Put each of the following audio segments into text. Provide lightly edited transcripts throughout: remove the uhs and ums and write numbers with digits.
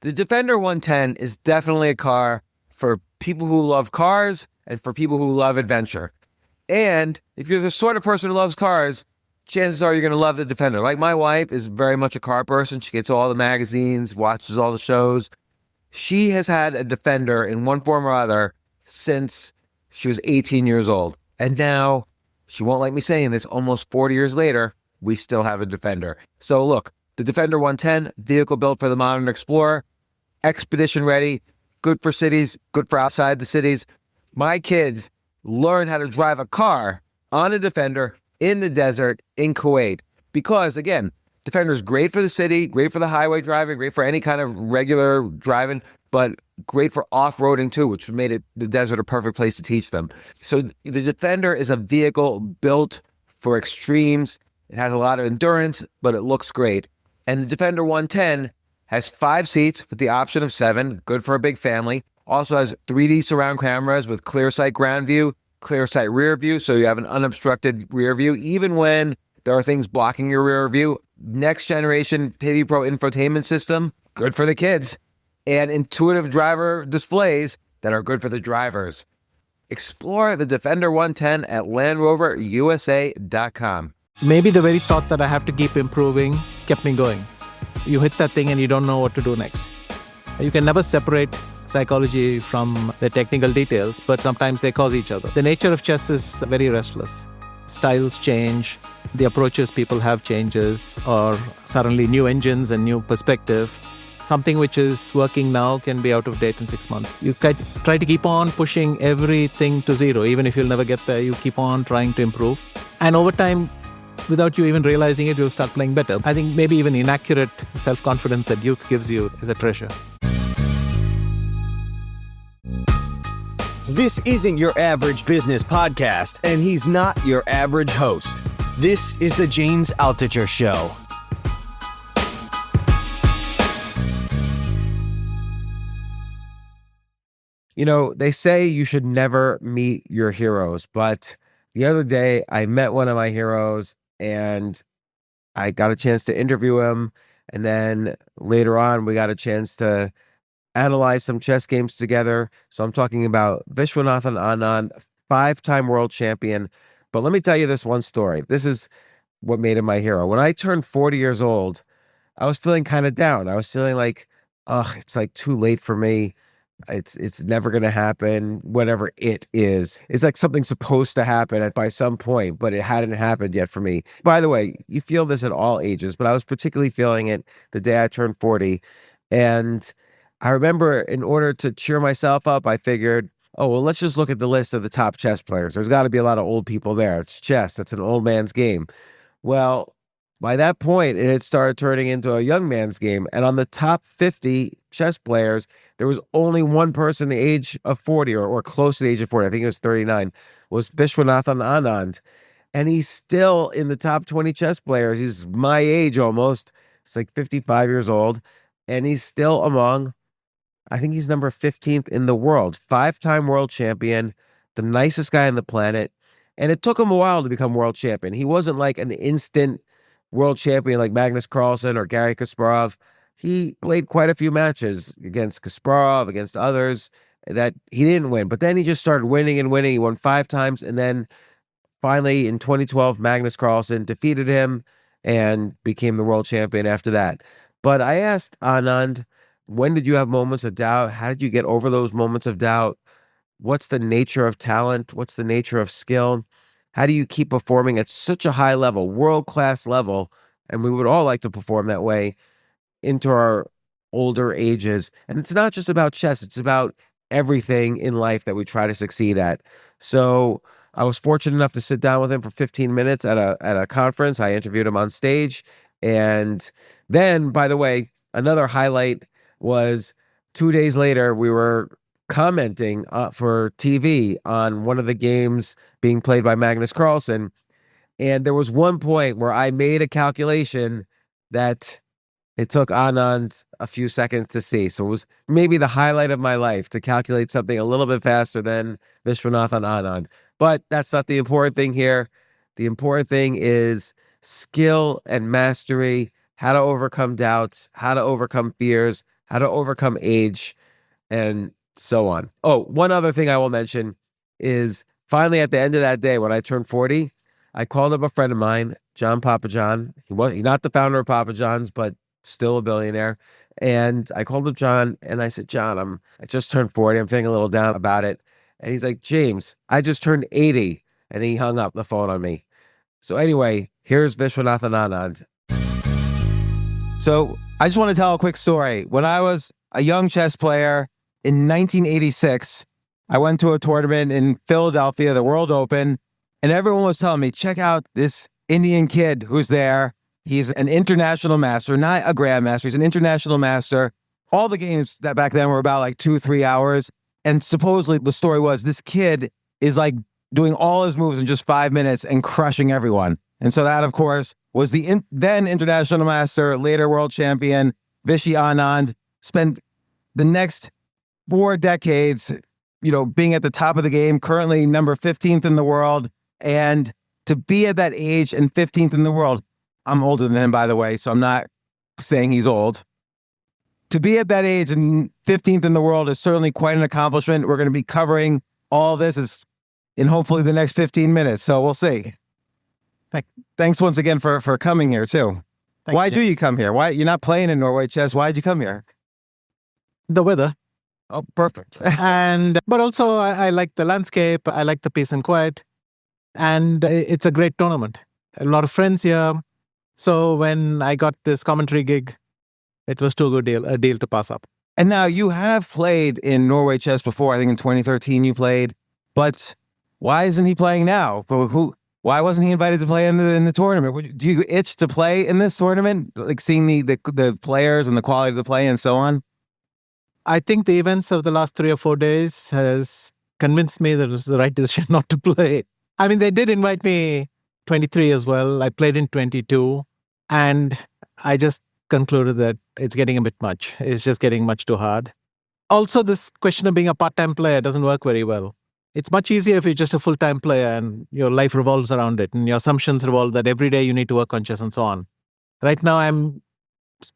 The Defender 110 is definitely a car for people who love cars and for people who love adventure. And if you're the sort of person who loves cars, chances are you're going to love the Defender. Like my wife is very much a car person. She gets all the magazines, watches all the shows. She has had a Defender in one form or other since she was 18 years old. And now, she won't like me saying this, almost 40 years later, we still have a Defender. So look, the Defender 110, vehicle built for the modern explorer, expedition ready, good for cities, good for outside the cities. My kids learn how to drive a car on a Defender in the desert in Kuwait because, again, Defender is great for the city, great for the highway driving, great for any kind of regular driving, but great for off-roading too, which made the desert a perfect place to teach them. So the Defender is a vehicle built for extremes. It has a lot of endurance, but it looks great. And the Defender 110 has 5 seats with the option of 7, good for a big family. Also has 3D surround cameras with clear sight ground view, clear sight rear view, so you have an unobstructed rear view, even when there are things blocking your rear view. Next generation Pivi Pro infotainment system, good for the kids. And intuitive driver displays that are good for the drivers. Explore the Defender 110 at LandRoverUSA.com. Maybe the very thought that I have to keep improving kept me going. You hit that thing and you don't know what to do next. You can never separate psychology from the technical details, but sometimes they cause each other. The nature of chess is very restless. Styles change, the approaches people have changes, or suddenly new engines and new perspective. Something which is working now can be out of date in 6 months. You try to keep on pushing everything to zero. Even if you'll never get there, you keep on trying to improve. And over time, without you even realizing it, you'll start playing better. I think maybe even inaccurate self-confidence that youth gives you is a treasure. This isn't your average business podcast, and he's not your average host. This is the James Altucher Show. You know, they say you should never meet your heroes, but the other day I met one of my heroes and I got a chance to interview him. And then later on, we got a chance to analyze some chess games together. So I'm talking about Viswanathan Anand, 5-time world champion. But let me tell you this one story. This is what made him my hero. When I turned 40 years old, I was feeling kind of down. I was feeling like, it's like too late for me. It's never going to happen, whatever it is. It's like something's supposed to happen by some point, but it hadn't happened yet for me. By the way, you feel this at all ages, but I was particularly feeling it the day I turned 40. And I remember in order to cheer myself up, I figured, let's just look at the list of the top chess players. There's got to be a lot of old people there. It's chess. That's an old man's game. Well, by that point, it had started turning into a young man's game. And on the top 50 chess players, there was only one person the age of 40 or close to the age of 40. I think it was 39, was Viswanathan Anand. And he's still in the top 20 chess players. He's my age almost. It's like 55 years old. And he's still among, I think he's number 15th in the world. 5-time world champion, the nicest guy on the planet. And it took him a while to become world champion. He wasn't like an instant world champion like Magnus Carlsen or Garry Kasparov. He played quite a few matches against Kasparov, against others that he didn't win. But then he just started winning and winning. He won 5 times. And then finally in 2012, Magnus Carlsen defeated him and became the world champion after that. But I asked Anand, when did you have moments of doubt? How did you get over those moments of doubt? What's the nature of talent? What's the nature of skill? How do you keep performing at such a high level, world-class level? And we would all like to perform that way into our older ages. And it's not just about chess. It's about everything in life that we try to succeed at. So I was fortunate enough to sit down with him for 15 minutes at a conference. I interviewed him on stage. And then, by the way, another highlight was 2 days later, we were commenting for TV on one of the games being played by Magnus Carlsen. And there was one point where I made a calculation that it took Anand a few seconds to see. So it was maybe the highlight of my life to calculate something a little bit faster than Viswanathan Anand. But that's not the important thing here. The important thing is skill and mastery, how to overcome doubts, how to overcome fears, how to overcome age, and so on. Oh, one other thing I will mention is finally at the end of that day, when I turned 40, I called up a friend of mine, John Papa John. He's not the founder of Papa John's, but still a billionaire. And I called up John and I said, John, I just turned 40. I'm feeling a little down about it. And he's like, James, I just turned 80. And he hung up the phone on me. So anyway, here's Viswanathan Anand. So I just want to tell a quick story. When I was a young chess player in 1986, I went to a tournament in Philadelphia, the World Open, and everyone was telling me, check out this Indian kid who's there. He's an international master, not a grandmaster. He's an international master. All the games that back then were about like 2-3 hours. And supposedly the story was this kid is like doing all his moves in just 5 minutes and crushing everyone. And so that, of course, was the then international master, later world champion, Vishy Anand, spent the next 4 decades, being at the top of the game, currently number 15th in the world. And to be at that age and 15th in the world, I'm older than him, by the way, so I'm not saying he's old. To be at that age and 15th in the world is certainly quite an accomplishment. We're going to be covering all this in hopefully the next 15 minutes, so we'll see. Thanks once again for coming here, too. Why do you come here? Why you're not playing in Norway chess? Why'd you come here? The weather. Oh, perfect. But also I like the landscape. I like the peace and quiet. And it's a great tournament. A lot of friends here. So when I got this commentary gig, it was too good a deal to pass up. And now you have played in Norway chess before. I think in 2013 you played. But why isn't he playing now? Why wasn't he invited to play in the tournament? Do you itch to play in this tournament? Like seeing the players and the quality of the play and so on? I think the events of the last 3 or 4 days has convinced me that it was the right decision not to play. I mean, they did invite me 23 as well. I played in 22. And I just concluded that it's getting a bit much. It's just getting much too hard. Also, this question of being a part-time player doesn't work very well. It's much easier if you're just a full-time player and your life revolves around it and your assumptions revolve that every day you need to work on chess and so on. Right now, I'm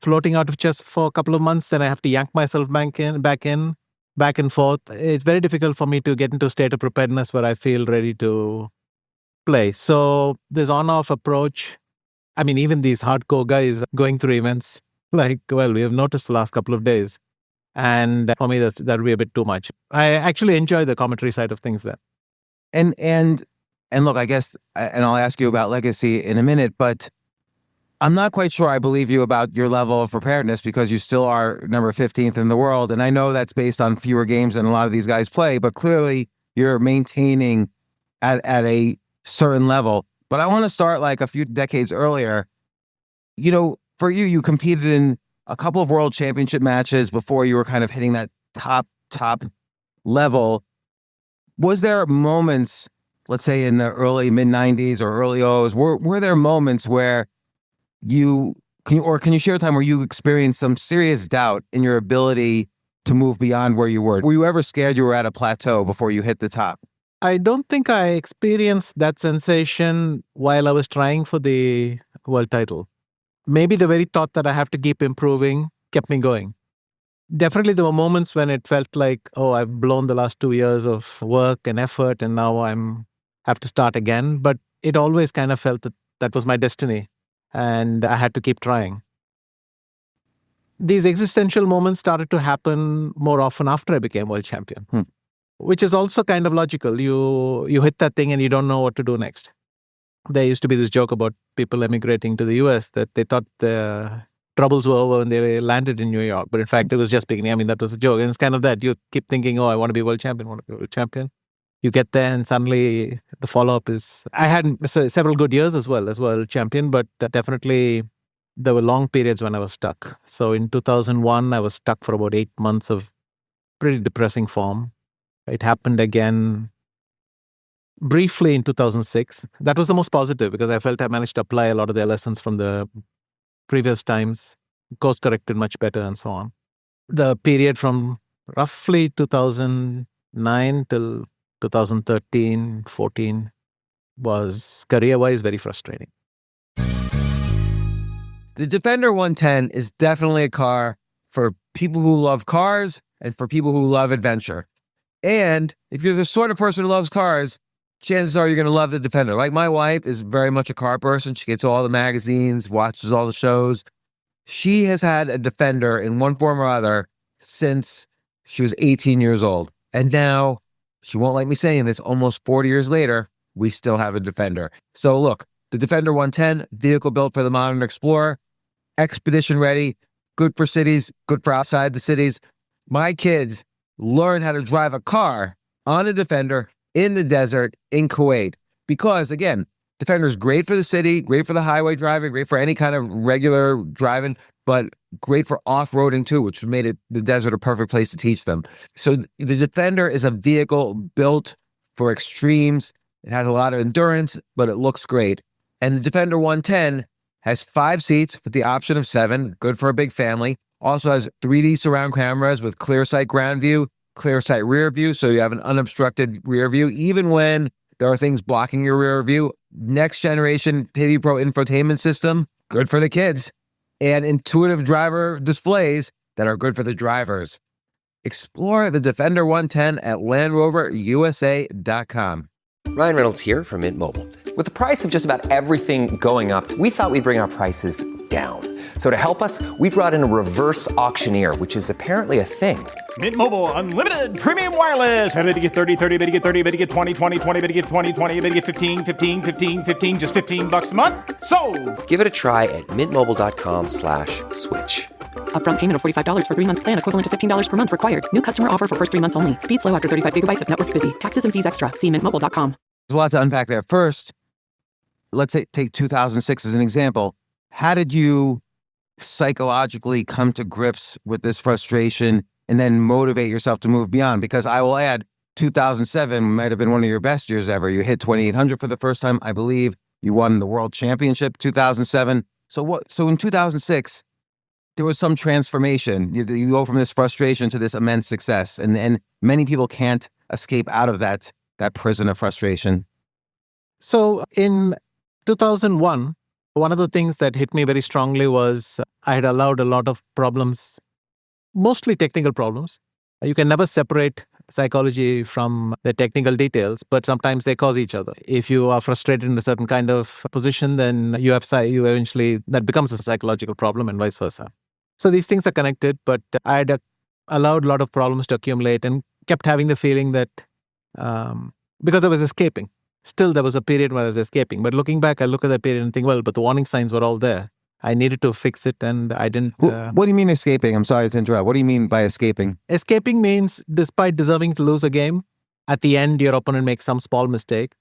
floating out of chess for a couple of months, then I have to yank myself back and forth. It's very difficult for me to get into a state of preparedness where I feel ready to play. So this on-off approach, I mean, even these hardcore guys going through events, we have noticed the last couple of days. And for me, that'll be a bit too much. I actually enjoy the commentary side of things there. And look, I guess, and I'll ask you about legacy in a minute, but I'm not quite sure I believe you about your level of preparedness because you still are number 15th in the world. And I know that's based on fewer games than a lot of these guys play, but clearly you're maintaining at a certain level. But I want to start like a few decades earlier. For you competed in a couple of world championship matches before you were kind of hitting that top level. Was there moments, let's say in the early mid-90s or early O's, were there moments where can you share a time where you experienced some serious doubt in your ability to move beyond where you were? Were you ever scared you were at a plateau before you hit the top? I don't think I experienced that sensation while I was trying for the world title. Maybe the very thought that I have to keep improving kept me going. Definitely there were moments when it felt like, I've blown the last 2 years of work and effort and now have to start again. But it always kind of felt that was my destiny and I had to keep trying. These existential moments started to happen more often after I became world champion. Which is also kind of logical. You hit that thing and you don't know what to do next. There used to be this joke about people emigrating to the US that they thought the troubles were over when they landed in New York. But in fact, it was just beginning. I mean, that was a joke. And it's kind of that. You keep thinking, I want to be world champion. You get there and suddenly the follow-up is... I had several good years as world champion, but definitely there were long periods when I was stuck. So in 2001, I was stuck for about 8 months of pretty depressing form. It happened again briefly in 2006. That was the most positive because I felt I managed to apply a lot of their lessons from the previous times, course-corrected much better and so on. The period from roughly 2009 till 2013, 14 was career-wise very frustrating. The Defender 110 is definitely a car for people who love cars and for people who love adventure. And if you're the sort of person who loves cars, chances are you're going to love the Defender. Like my wife is very much a car person. She gets all the magazines, watches all the shows. She has had a Defender in one form or other since she was 18 years old. And now, she won't like me saying this, almost 40 years later, we still have a Defender. So look, the Defender 110, vehicle built for the modern explorer, expedition ready, good for cities, good for outside the cities. My kids learn how to drive a car on a Defender in the desert in Kuwait because, again, Defender is great for the city, great for the highway driving, great for any kind of regular driving, but great for off-roading too, which made the desert a perfect place to teach them. So the Defender is a vehicle built for extremes. It has a lot of endurance, but it looks great. And the Defender 110 has 5 seats with the option of 7, good for a big family. Also has 3D surround cameras with clear sight ground view, clear sight rear view, so you have an unobstructed rear view, even when there are things blocking your rear view. Next generation Pivi Pro infotainment system, good for the kids. And intuitive driver displays that are good for the drivers. Explore the Defender 110 at LandRoverUSA.com. Ryan Reynolds here from Mint Mobile. With the price of just about everything going up, we thought we'd bring our prices down. So to help us, we brought in a reverse auctioneer, which is apparently a thing. Mint Mobile Unlimited Premium Wireless. How to get 30, 30, bit to get 30, bit to get 20, 20, 20, bit to get 20, 20, bit to get 15, 15, 15, 15, just $15 a month? Sold! Give it a try at mintmobile.com/switch. Upfront payment of $45 for 3-month plan, equivalent to $15 per month required. New customer offer for first 3 months only. Speed slow after 35 gigabytes if network's busy. Taxes and fees extra. See mintmobile.com. There's a lot to unpack there. First, let's take 2006 as an example. How did you psychologically come to grips with this frustration and then motivate yourself to move beyond? Because I will add, 2007 might have been one of your best years ever. You hit 2,800 for the first time, I believe. You won the World Championship 2007. So in 2006, there was some transformation. You go from this frustration to this immense success. And many people can't escape out of that prison of frustration. So in 2001, one of the things that hit me very strongly was I had allowed a lot of problems, mostly technical problems. You can never separate psychology from the technical details, but sometimes they cause each other. If you are frustrated in a certain kind of position, then you eventually, that becomes a psychological problem and vice versa. So these things are connected, but I had allowed a lot of problems to accumulate and kept having the feeling that because I was escaping. Still, there was a period where I was escaping. But looking back, I look at that period and think, well, but the warning signs were all there. I needed to fix it and I didn't. What do you mean escaping? I'm sorry to interrupt. What do you mean by escaping? Escaping means despite deserving to lose a game, at the end, your opponent makes some small mistake.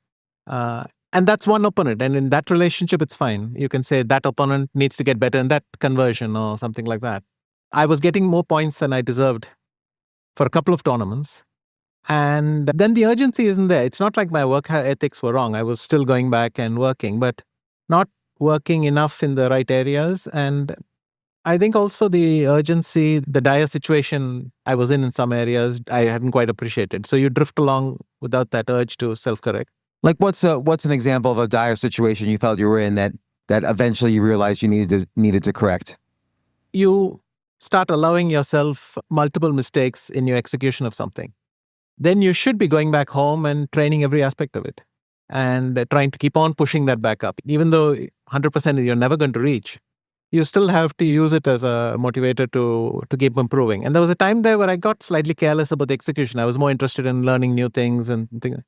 And that's one opponent. And in that relationship, it's fine. You can say that opponent needs to get better in that conversion or something like that. I was getting more points than I deserved for a couple of tournaments. And then the urgency isn't there. It's not like my work ethics were wrong. I was still going back and working, but not working enough in the right areas. And I think also the urgency, the dire situation I was in some areas, I hadn't quite appreciated. So you drift along without that urge to self-correct. Like what's an example of a dire situation you felt you were in that eventually you realized you needed to correct? You start allowing yourself multiple mistakes in your execution of something. Then you should be going back home and training every aspect of it and trying to keep on pushing that back up. Even though 100% you're never going to reach, you still have to use it as a motivator to keep improving. And there was a time there where I got slightly careless about the execution. I was more interested in learning new things and things.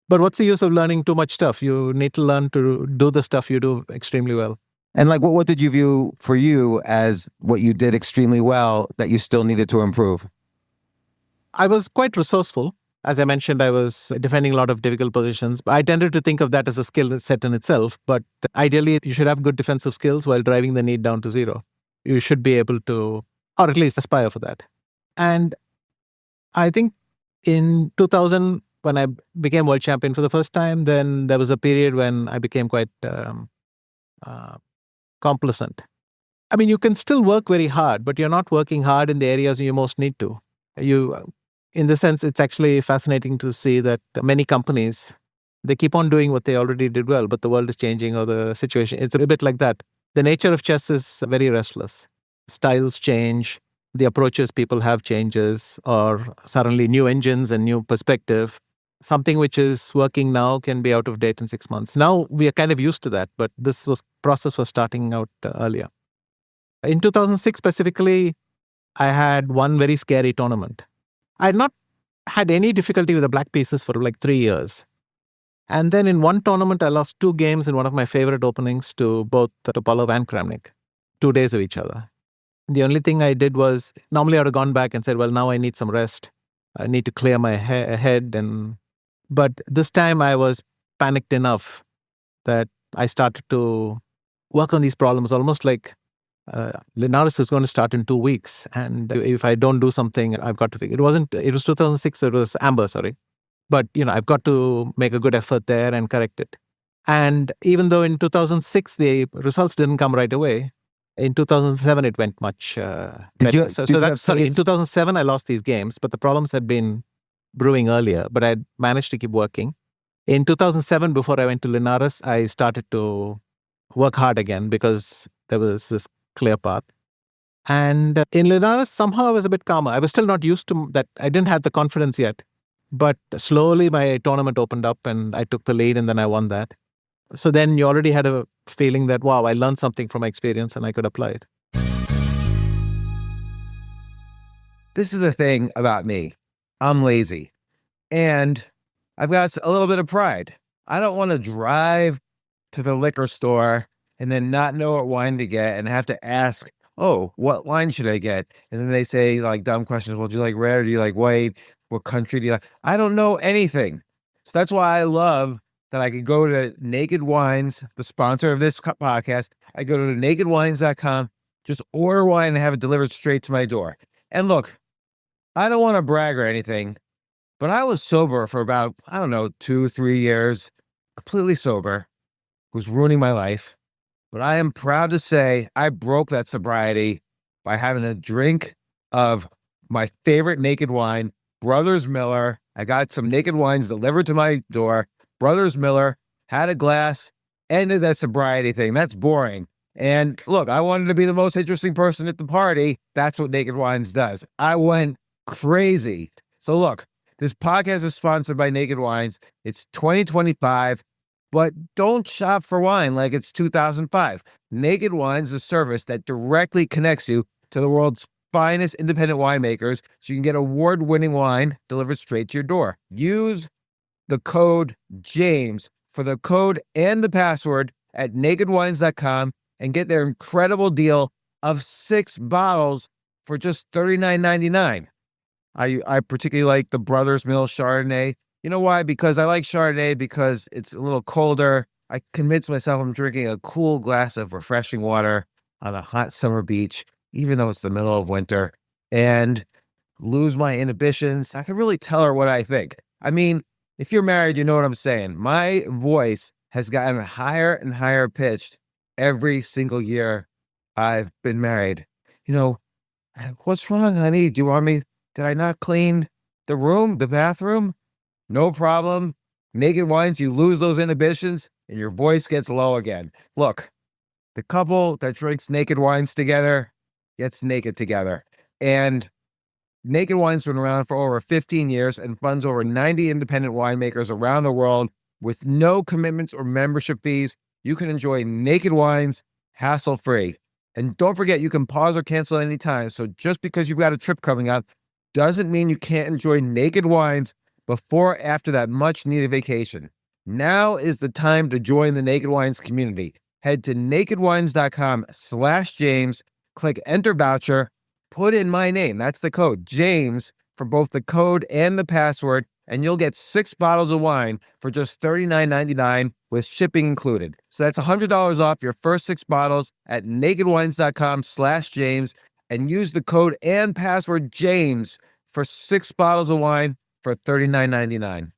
But what's the use of learning too much stuff? You need to learn to do the stuff you do extremely well. And like, what did you view for you as what you did extremely well that you still needed to improve? I was quite resourceful. As I mentioned, I was defending a lot of difficult positions. I tended to think of that as a skill set in itself. But ideally, you should have good defensive skills while driving the need down to zero. You should be able to, or at least aspire for that. And I think in 2000, when I became world champion for the first time, then there was a period when I became quite complacent. I mean, you can still work very hard, but you're not working hard in the areas you most need to. In the sense, it's actually fascinating to see that many companies, they keep on doing what they already did well, but the world is changing or the situation. It's a bit like that. The nature of chess is very restless. Styles change. the approaches people have changes, or suddenly new engines and new perspective. Something which is working now can be out of date in 6 months. Now we are kind of used to that, but process was starting out earlier. In 2006 specifically, I had one very scary tournament. I had not had any difficulty with the black pieces for like 3 years. And then in one tournament, I lost 2 games in one of my favorite openings to both Topalov and Kramnik, 2 days of each other. The only thing I did was, normally I would have gone back and said, well, now I need some rest. I need to clear my head. But this time I was panicked enough that I started to work on these problems almost like Linares is going to start in 2 weeks. And if I don't do something, I've got to figure. It was 2006, so it was Amber, sorry. But, I've got to make a good effort there and correct it. And even though in 2006, the results didn't come right away, in 2007, it went much better. In 2007, I lost these games, but the problems had been brewing earlier, but I managed to keep working. In 2007, before I went to Linares, I started to work hard again because there was this clear path. And in Linares, somehow I was a bit calmer. I was still not used to that. I didn't have the confidence yet. But slowly my tournament opened up and I took the lead and then I won that. So then you already had a feeling that, wow, I learned something from my experience and I could apply it. This is the thing about me. I'm lazy. And I've got a little bit of pride. I don't want to drive to the liquor store and then not know what wine to get and have to ask, oh, what wine should I get? And then they say like dumb questions. Well, do you like red or do you like white? What country do you like? I don't know anything. So that's why I love that I could go to Naked Wines, the sponsor of this podcast. I go to nakedwines.com, just order wine and have it delivered straight to my door. And look, I don't want to brag or anything, but I was sober for about, 2-3 years, completely sober. It was ruining my life. But I am proud to say I broke that sobriety by having a drink of my favorite Naked Wine, Brothers Miller. I got some Naked Wines delivered to my door. Brothers Miller, had a glass, ended that sobriety thing. That's boring. And look, I wanted to be the most interesting person at the party. That's what Naked Wines does. I went crazy. So look, this podcast is sponsored by Naked Wines. It's 2025, but don't shop for wine like it's 2005. Naked Wines is a service that directly connects you to the world's finest independent winemakers so you can get award-winning wine delivered straight to your door. Use the code JAMES for the code and the password at nakedwines.com and get their incredible deal of 6 bottles for just $39.99. I particularly like the Brothers Mill Chardonnay. You know why? Because I like Chardonnay because it's a little colder. I convince myself I'm drinking a cool glass of refreshing water on a hot summer beach, even though it's the middle of winter, and lose my inhibitions. I can really tell her what I think. I mean, if you're married, you know what I'm saying. My voice has gotten higher and higher pitched every single year I've been married. What's wrong, honey? Did I not clean the bathroom? No problem. Naked Wines, you lose those inhibitions and your voice gets low again. Look, the couple that drinks Naked Wines together gets naked together. And Naked Wine's been around for over 15 years and funds over 90 independent winemakers around the world with no commitments or membership fees. You can enjoy Naked Wines hassle-free. And don't forget, you can pause or cancel at any time. So just because you've got a trip coming up doesn't mean you can't enjoy Naked Wines before or after that much-needed vacation. Now is the time to join the Naked Wines community. Head to nakedwines.com/James, click Enter Voucher, put in my name, that's the code, James, for both the code and the password, and you'll get 6 bottles of wine for just $39.99 with shipping included. So that's $100 off your first 6 bottles at nakedwines.com/James, and use the code and password James for 6 bottles of wine for $39.99.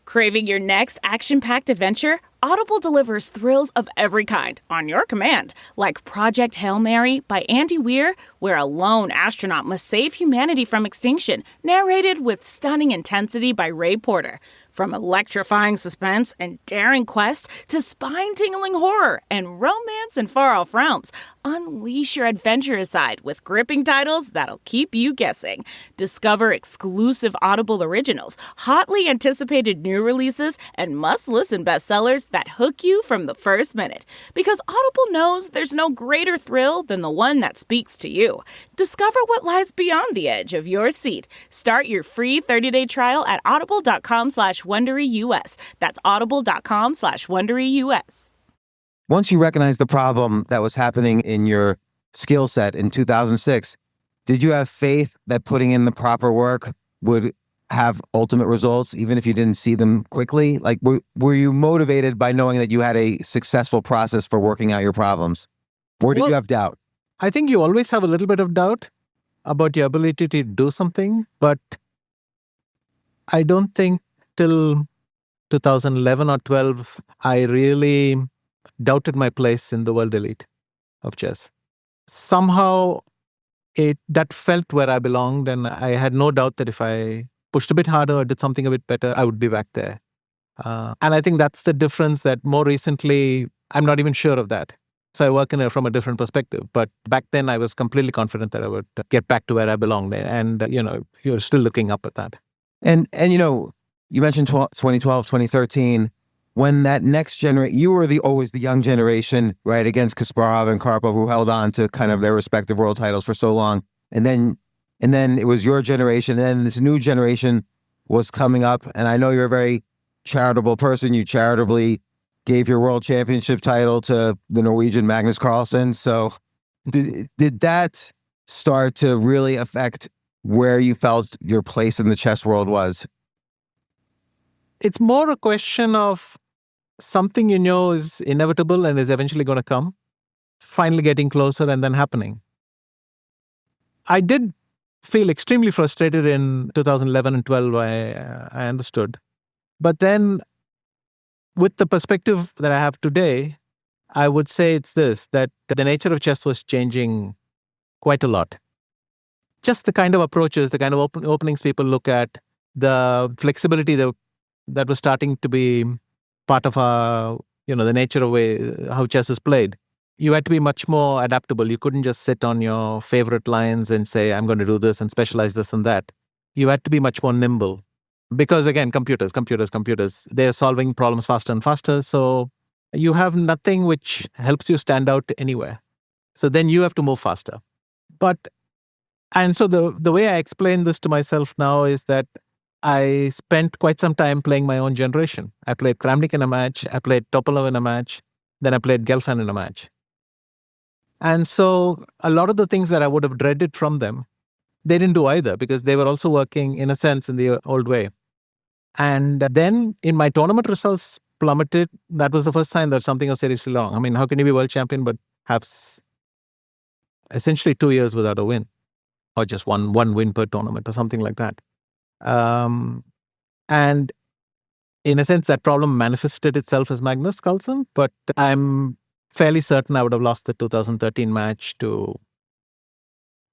Craving your next action-packed adventure? Audible delivers thrills of every kind on your command, like Project Hail Mary by Andy Weir, where a lone astronaut must save humanity from extinction, narrated with stunning intensity by Ray Porter. From electrifying suspense and daring quest to spine-tingling horror and romance in far-off realms, Unleash your adventurous side with gripping titles that'll keep you guessing. Discover exclusive Audible originals, hotly anticipated new releases, and must-listen bestsellers that hook you from the first minute. Because Audible knows there's no greater thrill than the one that speaks to you. Discover what lies beyond the edge of your seat. Start your free 30-day trial at audible.com/WonderyUS. That's audible.com/WonderyUS. Once you recognized the problem that was happening in your skill set in 2006, did you have faith that putting in the proper work would have ultimate results, even if you didn't see them quickly? Like, were you motivated by knowing that you had a successful process for working out your problems? Or did you have doubt? I think you always have a little bit of doubt about your ability to do something, but I don't think till 2011 or 12, I really doubted my place in the world elite of chess. Somehow that felt where I belonged, and I had no doubt that if I pushed a bit harder or did something a bit better, I would be back there. And I think that's the difference that more recently, I'm not even sure of that. So I work from a different perspective. But back then, I was completely confident that I would get back to where I belonged. And, you're still looking up at that. And you mentioned 2012, 2013. When that next generation, you were always the young generation, right, against Kasparov and Karpov, who held on to kind of their respective world titles for so long. And then it was your generation, and then this new generation was coming up. And I know you're a very charitable person. You charitably gave your world championship title to the Norwegian Magnus Carlsen. So did that start to really affect where you felt your place in the chess world was? It's more a question of something is inevitable and is eventually going to come, finally getting closer and then happening. I did feel extremely frustrated in 2011 and 12, I understood. But then with the perspective that I have today, I would say it's this, that the nature of chess was changing quite a lot. Just the kind of approaches, the kind of openings people look at, the flexibility that was starting to be part of the nature of how chess is played. You had to be much more adaptable. You couldn't just sit on your favorite lines and say, I'm going to do this and specialize this and that. You had to be much more nimble. Because again, computers, they're solving problems faster and faster. So you have nothing which helps you stand out anywhere. So then you have to move faster. And so the way I explain this to myself now is that I spent quite some time playing my own generation. I played Kramnik in a match, I played Topalov in a match, then I played Gelfand in a match. And so a lot of the things that I would have dreaded from them, they didn't do either, because they were also working, in a sense, in the old way. And then in my tournament results plummeted. That was the first time that something was seriously wrong. I mean, how can you be world champion but have essentially 2 years without a win? Or just one win per tournament or something like that. And in a sense, that problem manifested itself as Magnus Carlsen, but I'm fairly certain I would have lost the 2013 match to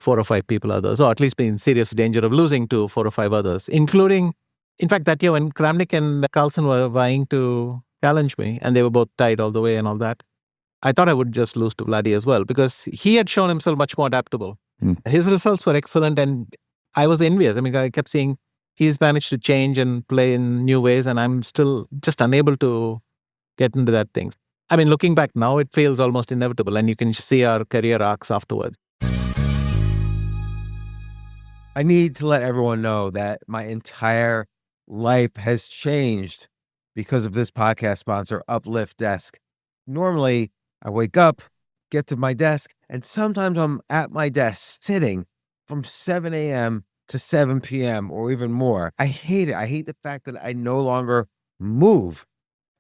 4 or 5 people others, or at least be in serious danger of losing to 4 or 5 others, including, in fact, that year when Kramnik and Carlsen were vying to challenge me, and they were both tied all the way and all that, I thought I would just lose to Vladdy as well, because he had shown himself much more adaptable. His results were excellent, and I was envious. I mean, I kept seeing he's managed to change and play in new ways, and I'm still just unable to get into that thing. I mean, looking back now, it feels almost inevitable, and you can see our career arcs afterwards. I need to let everyone know that my entire life has changed because of this podcast sponsor, Uplift Desk. Normally, I wake up, get to my desk, and sometimes I'm at my desk sitting from 7 a.m. to 7 p.m. or even more. I hate it. I hate the fact that I no longer move.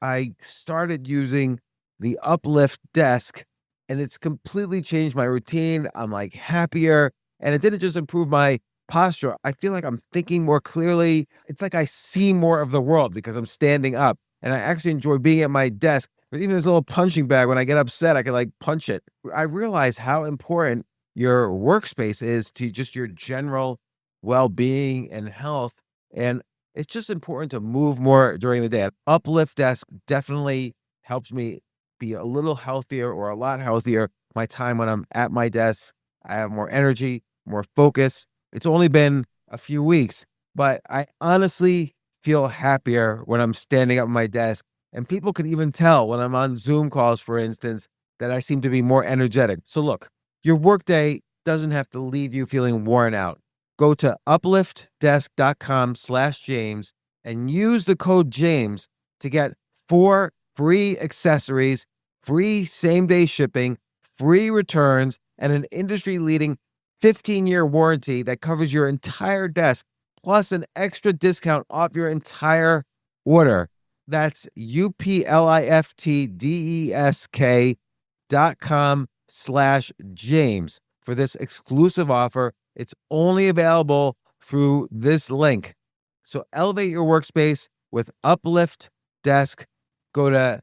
I started using the Uplift Desk, and it's completely changed my routine. I'm like happier, and it didn't just improve my posture. I feel like I'm thinking more clearly. It's like I see more of the world because I'm standing up, and I actually enjoy being at my desk. But even this little punching bag, when I get upset, I can like punch it. I realize how important your workspace is to just your general well-being and health. And it's just important to move more during the day. Uplift Desk definitely helps me be a little healthier or a lot healthier. my time when I'm at my desk. I have more energy, more focus. It's only been a few weeks, but I honestly feel happier when I'm standing up at my desk. And people can even tell when I'm on Zoom calls, for instance, that I seem to be more energetic. So look, your workday doesn't have to leave you feeling worn out. Go to upliftdesk.com/James and use the code James to get 4 free accessories, free same-day shipping, free returns, and an industry-leading 15-year warranty that covers your entire desk, plus an extra discount off your entire order. That's upliftdesk.com/James for this exclusive offer. It's only available through this link. So elevate your workspace with Uplift Desk. Go to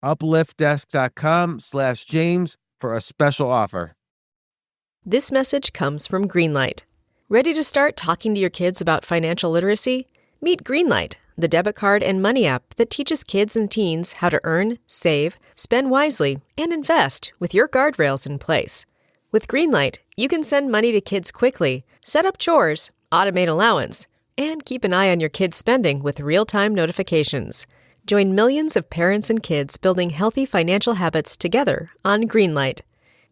upliftdesk.com/James for a special offer. This message comes from Greenlight. Ready to start talking to your kids about financial literacy? Meet Greenlight, the debit card and money app that teaches kids and teens how to earn, save, spend wisely, and invest with your guardrails in place. With Greenlight, you can send money to kids quickly, set up chores, automate allowance, and keep an eye on your kids' spending with real-time notifications. Join millions of parents and kids building healthy financial habits together on Greenlight.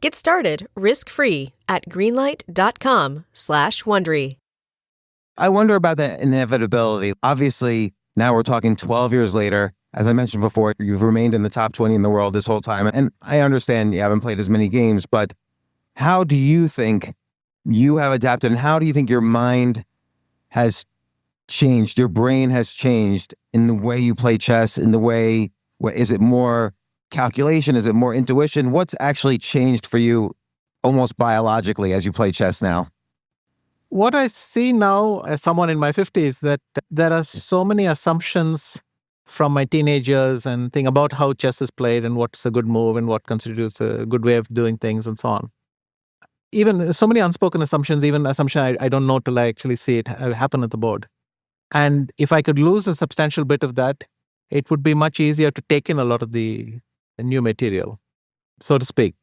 Get started risk-free at greenlight.com/Wondery. I wonder about the inevitability. Obviously, now we're talking 12 years later. As I mentioned before, you've remained in the top 20 in the world this whole time. And I understand you haven't played as many games, but how do you think you have adapted, and how do you think your mind has changed, your brain has changed in the way you play chess, in the way, is it more calculation? Is it more intuition? What's actually changed for you almost biologically as you play chess now? What I see now as someone in my 50s, that there are so many assumptions from my teenagers and think about how chess is played and what's a good move and what constitutes a good way of doing things and so on. Even so many unspoken assumptions, even assumption I don't know till I actually see it happen at the board. And if I could lose a substantial bit of that, it would be much easier to take in a lot of the new material, so to speak.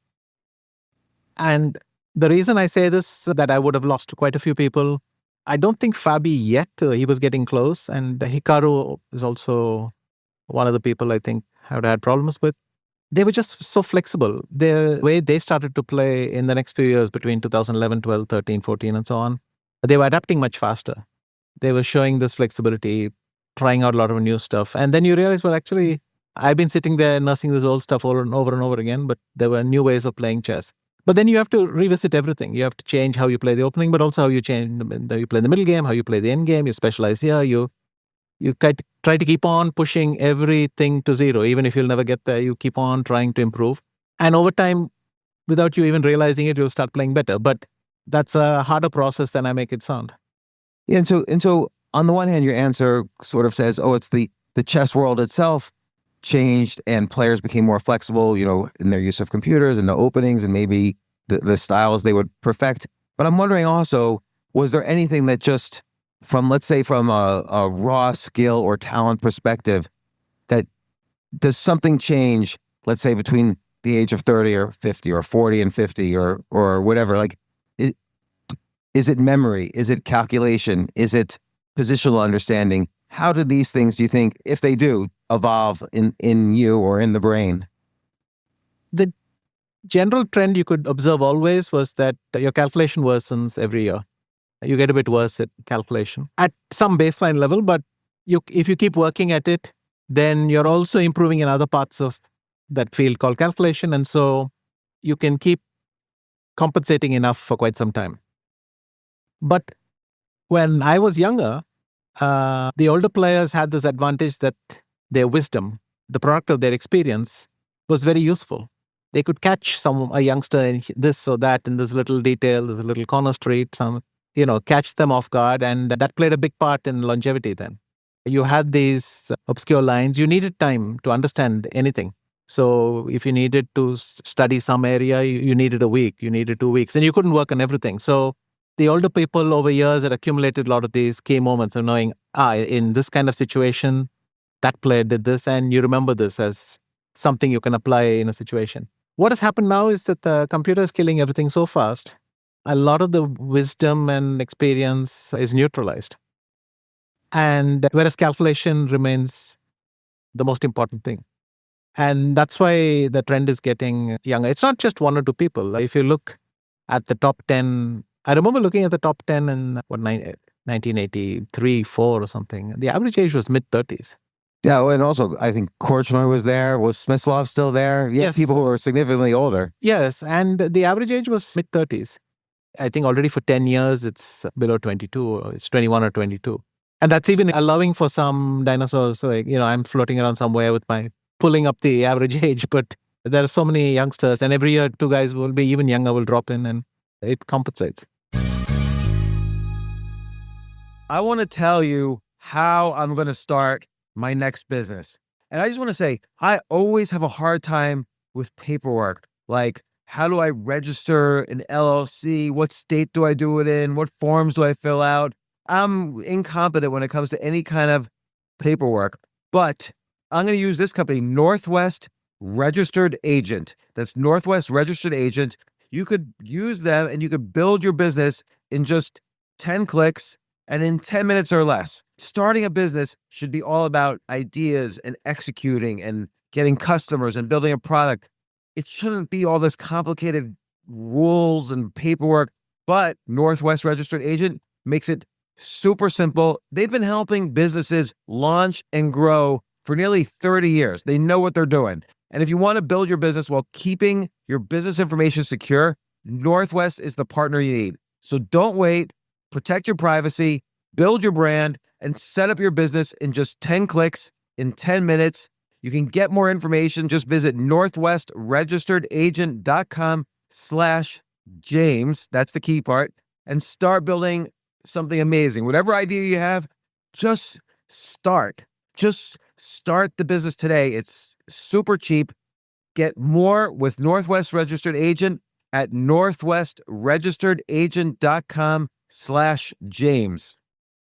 And the reason I say this, that I would have lost quite a few people, I don't think Fabi yet, he was getting close. And Hikaru is also one of the people I think I would have had problems with. They were just so flexible. The way they started to play in the next few years between 2011, 12, 13, 14, and so on, they were adapting much faster. They were showing this flexibility, trying out a lot of new stuff. And then you realize, well, actually, I've been sitting there nursing this old stuff over and over and over again, but there were new ways of playing chess. But then you have to revisit everything. You have to change how you play the opening, but also how you change, how you play the middle game, how you play the end game. You specialize here. You try to keep on pushing everything to zero. Even if you'll never get there, you keep on trying to improve. And over time, without you even realizing it, you'll start playing better. But that's a harder process than I make it sound. Yeah, and so on the one hand, your answer sort of says, oh, it's the chess world itself changed and players became more flexible, in their use of computers and the openings and maybe the styles they would perfect. But I'm wondering also, was there anything that just from, let's say, from a raw skill or talent perspective, that does something change, let's say, between the age of 30 or 50 or 40 and 50 or whatever? Like, is it memory? Is it calculation? Is it positional understanding? How do these things, do you think, if they do, evolve in you or in the brain? The general trend you could observe always was that your calculation worsens every year. You get a bit worse at calculation at some baseline level, but if you keep working at it, then you're also improving in other parts of that field called calculation. And so you can keep compensating enough for quite some time. But when I was younger, the older players had this advantage that their wisdom, the product of their experience, was very useful. They could catch a youngster in this or that, in this little detail, this little corner street, catch them off guard. And that played a big part in longevity then. You had these obscure lines. You needed time to understand anything. So if you needed to study some area, you needed a week, you needed 2 weeks, and you couldn't work on everything. So the older people over years had accumulated a lot of these key moments of knowing, in this kind of situation, that player did this, and you remember this as something you can apply in a situation. What has happened now is that the computer is killing everything so fast. A lot of the wisdom and experience is neutralized. And whereas calculation remains the most important thing. And that's why the trend is getting younger. It's not just one or two people. If you look at the top 10, I remember looking at the top 10 in 1983, 4 or something. The average age was mid-30s. Yeah, and also I think Korchnoi was there. Was Smyslov still there? Yeah, Yes. people who were significantly older. Yes, and the average age was mid-30s. I think already for 10 years, it's below 22, or it's 21 or 22. And that's even allowing for some dinosaurs. Like, I'm floating around somewhere with my pulling up the average age, but there are so many youngsters, and every year 2 guys will be even younger, will drop in, and it compensates. I want to tell you how I'm going to start my next business. And I just want to say, I always have a hard time with paperwork. Like, how do I register an LLC? What state do I do it in? What forms do I fill out? I'm incompetent when it comes to any kind of paperwork, but I'm going to use this company, Northwest Registered Agent. That's Northwest Registered Agent. You could use them and you could build your business in just 10 clicks and in 10 minutes or less. Starting a business should be all about ideas and executing and getting customers and building a product. It shouldn't be all this complicated rules and paperwork, but Northwest Registered Agent makes it super simple. They've been helping businesses launch and grow for nearly 30 years. They know what they're doing. And if you want to build your business while keeping your business information secure, Northwest is the partner you need. So don't wait, protect your privacy, build your brand, and set up your business in just 10 clicks in 10 minutes. You can get more information. Just visit northwestregisteredagent.com/James. That's the key part. And start building something amazing. Whatever idea you have, just start. Just start the business today. It's super cheap. Get more with Northwest Registered Agent at northwestregisteredagent.com/James.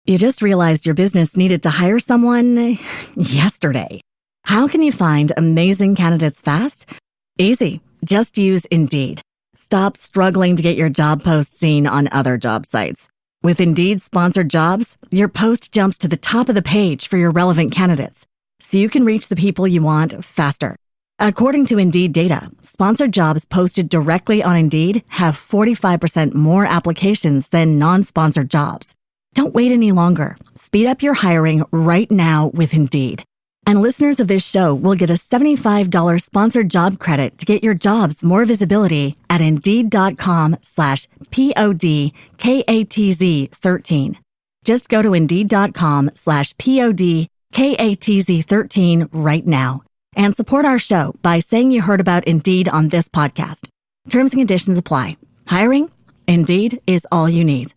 You just realized your business needed to hire someone yesterday. How can you find amazing candidates fast? Easy. Just use Indeed. Stop struggling to get your job post seen on other job sites. With Indeed sponsored jobs, your post jumps to the top of the page for your relevant candidates, so you can reach the people you want faster. According to Indeed data, sponsored jobs posted directly on Indeed have 45% more applications than non-sponsored jobs. Don't wait any longer. Speed up your hiring right now with Indeed. And listeners of this show will get a $75 sponsored job credit to get your jobs more visibility at Indeed.com/PODKATZ13. Just go to Indeed.com/PODKATZ13 right now and support our show by saying you heard about Indeed on this podcast. Terms and conditions apply. Hiring? Indeed is all you need.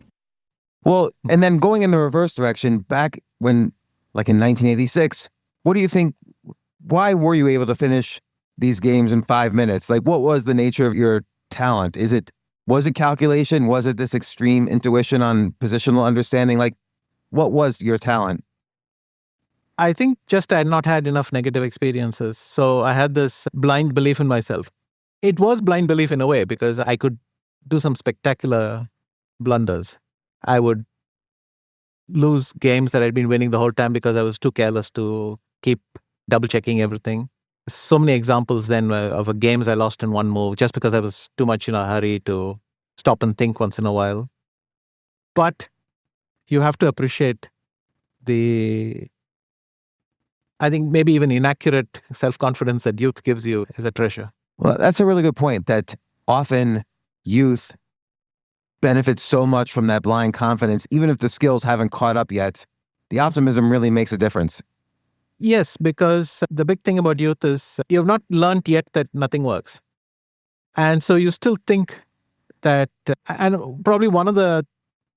Well, and then going in the reverse direction, back when, like in 1986, what do you think, why were you able to finish these games in 5 minutes? Like, what was the nature of your talent? Was it calculation? Was it this extreme intuition on positional understanding? Like, what was your talent? I think just I had not had enough negative experiences. So I had this blind belief in myself. It was blind belief in a way because I could do some spectacular blunders. I would lose games that I'd been winning the whole time because I was too careless to keep double checking everything. So many examples then of games I lost in one move just because I was too much in a hurry to stop and think once in a while. But you have to appreciate I think maybe even inaccurate self-confidence that youth gives you as a treasure. Well, that's a really good point, that often youth benefits so much from that blind confidence. Even if the skills haven't caught up yet, the optimism really makes a difference. Yes, because the big thing about youth is you have not learned yet that nothing works. And so you still think that, and probably one of the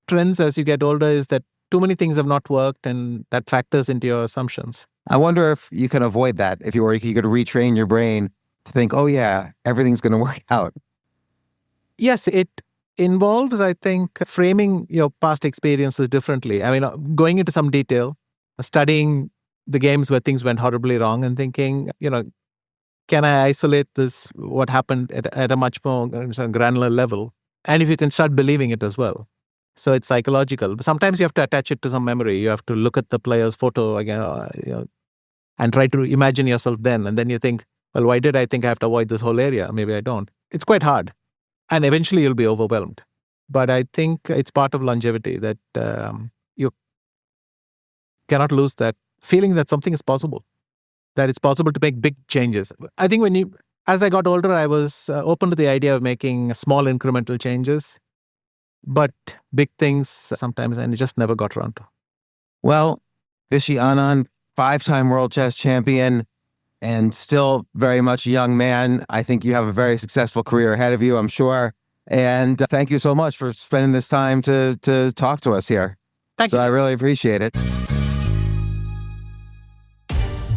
trends as you get older is that too many things have not worked, and that factors into your assumptions. I wonder if you can avoid that, if you could retrain your brain to think, oh yeah, everything's going to work out. Yes, it involves, I think, framing your past experiences differently. I mean, going into some detail, studying the games where things went horribly wrong and thinking, can I isolate this, what happened at a much more granular level? And if you can start believing it as well. So it's psychological. But sometimes you have to attach it to some memory. You have to look at the player's photo again, and try to imagine yourself then. And then you think, well, why did I think I have to avoid this whole area? Maybe I don't. It's quite hard. And eventually you'll be overwhelmed. But I think it's part of longevity that you cannot lose that feeling that something is possible, that it's possible to make big changes. I think as I got older, I was open to the idea of making small incremental changes, but big things sometimes, and it just never got around to. Well, Vishy Anand, 5-time world chess champion, and still very much a young man. I think you have a very successful career ahead of you, I'm sure. And thank you so much for spending this time to talk to us here. Thank you. I really appreciate it.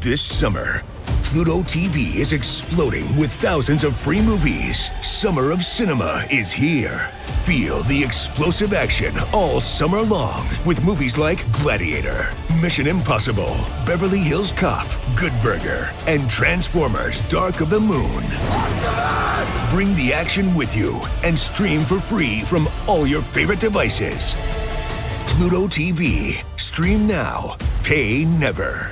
This summer, Pluto TV is exploding with thousands of free movies. Summer of Cinema is here. Feel the explosive action all summer long with movies like Gladiator, Mission Impossible, Beverly Hills Cop, Good Burger, and Transformers: Dark of the Moon. Bring the action with you and stream for free from all your favorite devices. Pluto TV. Stream now. Pay never.